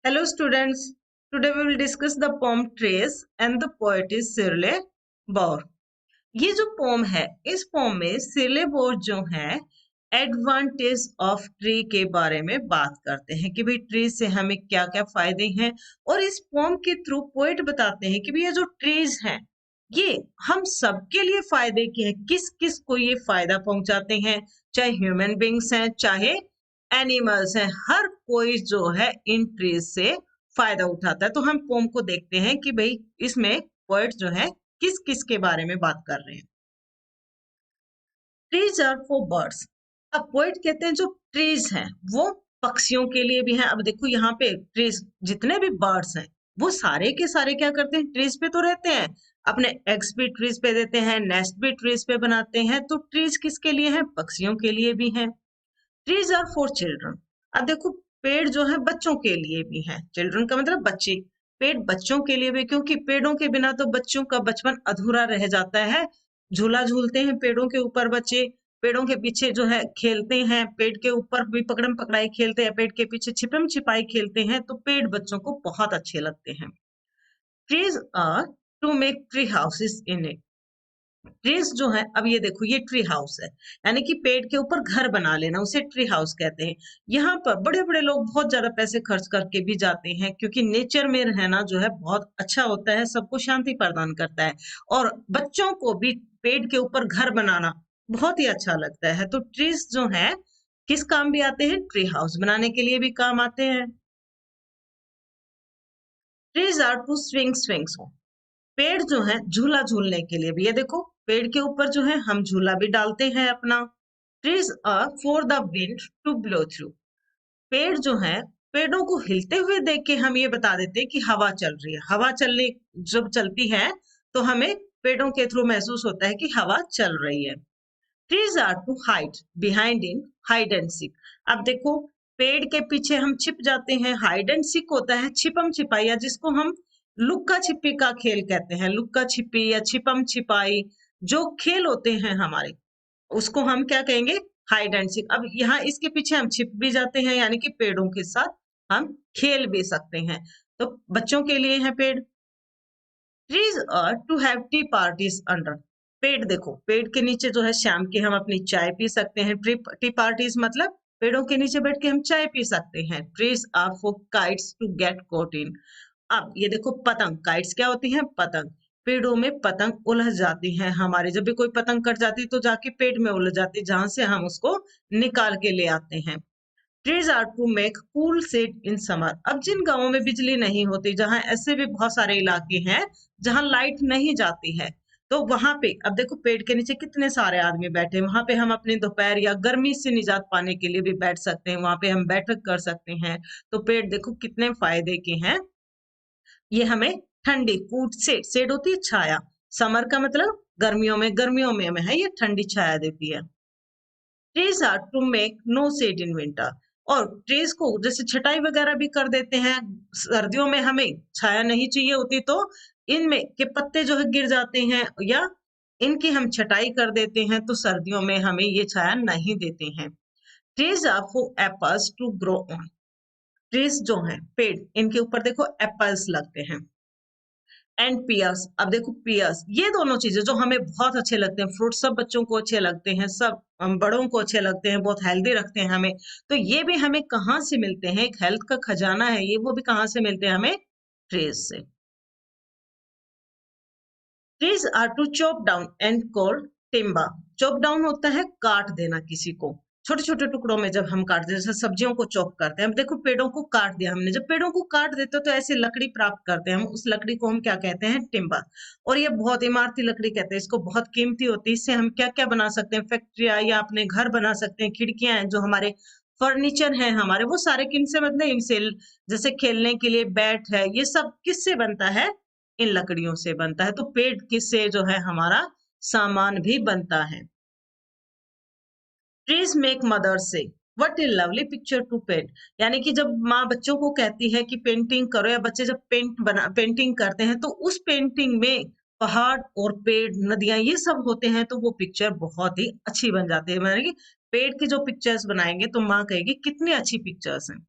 Hello students, today we will discuss the poem Trees and the poet is Shirley Baur. ये जो pome है इस pome में सिले बोर जो है एडवांटेज ऑफ ट्री के बारे में बात करते हैं कि भाई ट्री से हमें क्या क्या फायदे हैं। और इस पोम के थ्रू पोएट बताते हैं कि भाई ये जो ट्रीज हैं ये हम सबके लिए फायदे के हैं, किस किस को ये फायदा पहुंचाते हैं, चाहे ह्यूमन बींग्स हैं चाहे एनिमल्स हैं, हर कोई जो है इन ट्रीज से फायदा उठाता है। तो हम पोम को देखते हैं कि भाई इसमें पोएट जो है किस किस के बारे में बात कर रहे हैं। Trees are for birds. अब पोएट कहते हैं जो ट्रीज हैं वो पक्षियों के लिए भी हैं। अब देखो यहाँ पे ट्रीज जितने भी बर्ड्स हैं वो सारे के सारे क्या करते हैं, ट्रीज पे तो रहते हैं, अपने एग्स भी ट्रीज पे देते हैं, नेस्ट भी ट्रीज पे बनाते हैं। तो ट्रीज किसके लिए हैं, पक्षियों के लिए भी हैं। Trees are for children. अब देखो पेड़ जो है बच्चों के लिए भी है, चिल्ड्रन का मतलब बच्चे, पेड़ बच्चों के लिए भी, क्योंकि पेड़ों के बिना तो बच्चों का बचपन अधूरा रह जाता है। झूला झूलते हैं पेड़ों के ऊपर बच्चे, पेड़ों के पीछे जो है खेलते हैं, पेड़ के ऊपर भी पकड़म पकड़ाई खेलते हैं, पेड़ के पीछे छिपम छिपाई खेलते हैं। तो पेड़ बच्चों को बहुत अच्छे लगते हैं। Trees are to make tree houses in it. Trees जो है, अब ये देखो ये ट्री हाउस है, यानी कि पेड़ के ऊपर घर बना लेना, उसे ट्री हाउस कहते हैं। यहाँ पर बड़े बड़े लोग बहुत ज्यादा पैसे खर्च करके भी जाते हैं, क्योंकि नेचर में रहना जो है बहुत अच्छा होता है, सबको शांति प्रदान करता है। और बच्चों को भी पेड़ के ऊपर घर बनाना बहुत ही अच्छा लगता है। तो ट्रीज जो है किस काम भी आते हैं, ट्री हाउस बनाने के लिए भी काम आते हैं। Trees are to swing swings. पेड़ जो है झूला झूलने के लिए भी, ये देखो पेड़ के ऊपर जो है हम झूला भी डालते हैं अपना। Trees are for the wind to blow through. पेड़ जो है, पेड़ों को हिलते हुए देख के हम ये बता देते हैं कि हवा चल रही है। हवा चलने जब चलती है तो हमें पेड़ों के थ्रू महसूस होता है कि हवा चल रही है। Trees are to hide behind in hide and seek. अब देखो पेड़ के पीछे हम छिप जाते हैं, हाइड एंड सीक होता है छिपम छिपाई, या जिसको हम लुक्का छिपी का खेल कहते हैं। लुक्का छिपी या छिपम छिपाई जो खेल होते हैं हमारे, उसको हम क्या कहेंगे, हाइड एंड सीक। अब यहाँ इसके पीछे हम छिप भी जाते हैं, यानी कि पेड़ों के साथ हम खेल भी सकते हैं। तो बच्चों के लिए है पेड़। Trees are to have tea parties under. पेड़ देखो, पेड़ के नीचे जो है शाम के हम अपनी चाय पी सकते हैं। टी पार्टीज मतलब पेड़ों के नीचे बैठ के हम चाय पी सकते हैं। Trees are for kites to get caught in. अब ये देखो पतंग, काइट्स क्या होती हैं, पतंग। पेड़ों में पतंग उलझ जाती हैं हमारे, जब भी कोई पतंग कट जाती है तो जाके पेड़ में उलझ जाती है, जहां से हम उसको निकाल के ले आते हैं। Trees are to make cool set in summer. अब जिन गांवों में बिजली नहीं होती, जहां ऐसे भी बहुत सारे इलाके हैं जहां लाइट नहीं जाती है, तो वहां पे अब देखो पेड़ के नीचे कितने सारे आदमी बैठे हैं, वहां पे हम अपनी दोपहर या गर्मी से निजात पाने के लिए भी बैठ सकते हैं, वहां पे हम बैठक कर सकते हैं। तो पेड़ देखो कितने फायदे के हैं। ये हमें ठंडी कूट सेड होती है छाया, समर का मतलब गर्मियों में हमें है ये ठंडी छाया देती है। Trees are to make no shade in winter. और ट्रीज को जैसे छटाई वगैरह भी कर देते हैं, सर्दियों में हमें छाया नहीं चाहिए होती तो इनमें के पत्ते जो है गिर जाते हैं, या इनकी हम छटाई कर देते हैं तो सर्दियों में हमें ये छाया नहीं देते हैं। Trees are for apples to grow on. Trees जो है पेड़, इनके ऊपर देखो एप्पल्स लगते हैं। एंड पियर्स, अब देखो पियर्स, ये दोनों चीजें जो हमें बहुत अच्छे लगते हैं, फ्रूट सब बच्चों को अच्छे लगते हैं, सब बड़ों को अच्छे लगते हैं, बहुत हेल्दी रखते हैं हमें। तो ये भी हमें कहाँ से मिलते हैं, एक हेल्थ का खजाना है ये, वो भी कहाँ से मिलते हैं हमें, ट्रीज से। Trees are to chop down and called timber. Chop down होता है काट देना किसी को, छोटे छोटे टुकड़ों में जब हम काटते हैं, जैसे सब्जियों को चॉप करते हैं। अब देखो पेड़ों को काट दिया हमने, जब पेड़ों को काट देते तो ऐसी लकड़ी प्राप्त करते हैं हम, उस लकड़ी को हम क्या कहते हैं, टिम्बर। और ये बहुत इमारती लकड़ी कहते हैं इसको, बहुत कीमती होती है। इससे हम क्या क्या बना सकते हैं, फैक्ट्रियां या अपने घर बना सकते हैं, खिड़कियां हैं, जो हमारे फर्नीचर हैं हमारे, वो सारे किन से मतलब इनसे, जैसे खेलने के लिए बैट है, ये सब किससे बनता है, इन लकड़ियों से बनता है। तो पेड़ किससे जो है हमारा सामान भी बनता है। Trees make mother say what a lovely picture to paint. यानी कि जब माँ बच्चों को कहती है कि पेंटिंग करो, या बच्चे जब पेंटिंग करते हैं तो उस पेंटिंग में पहाड़ और पेड़ नदियां ये सब होते हैं, तो वो पिक्चर बहुत ही अच्छी बन जाती है। माने कि पेड़ की जो पिक्चर्स बनाएंगे तो माँ कहेगी कितनी अच्छी पिक्चर्स हैं।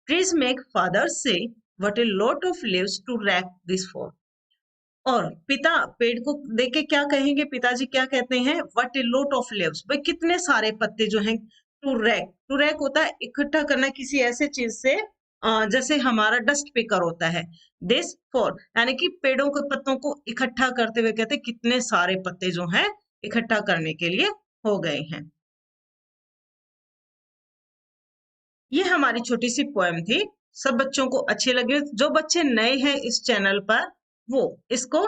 Trees make fathers say what a lot of leaves to rake this for. और पिता पेड़ को देख के क्या कहेंगे, पिताजी क्या कहते हैं, what a lot of leaves, भाई कितने सारे पत्ते जो हैं। टू रैक होता है इकट्ठा करना किसी ऐसे चीज से, जैसे हमारा डस्ट पिकर होता है। दिस फॉर यानी कि पेड़ों के पत्तों को इकट्ठा करते हुए कहते हैं कितने सारे पत्ते जो हैं इकट्ठा करने के लिए हो गए हैं। ये हमारी छोटी सी पोएम थी। सब बच्चों को अच्छी लगी। जो बच्चे नए हैं इस चैनल पर वो इसको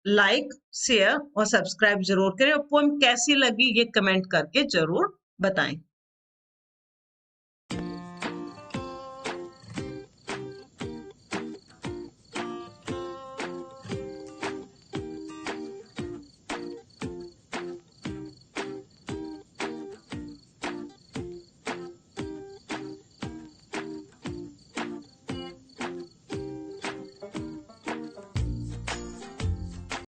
लाइक, शेयर और सब्सक्राइब जरूर करें, और पोएम कैसी लगी ये कमेंट करके जरूर बताएं।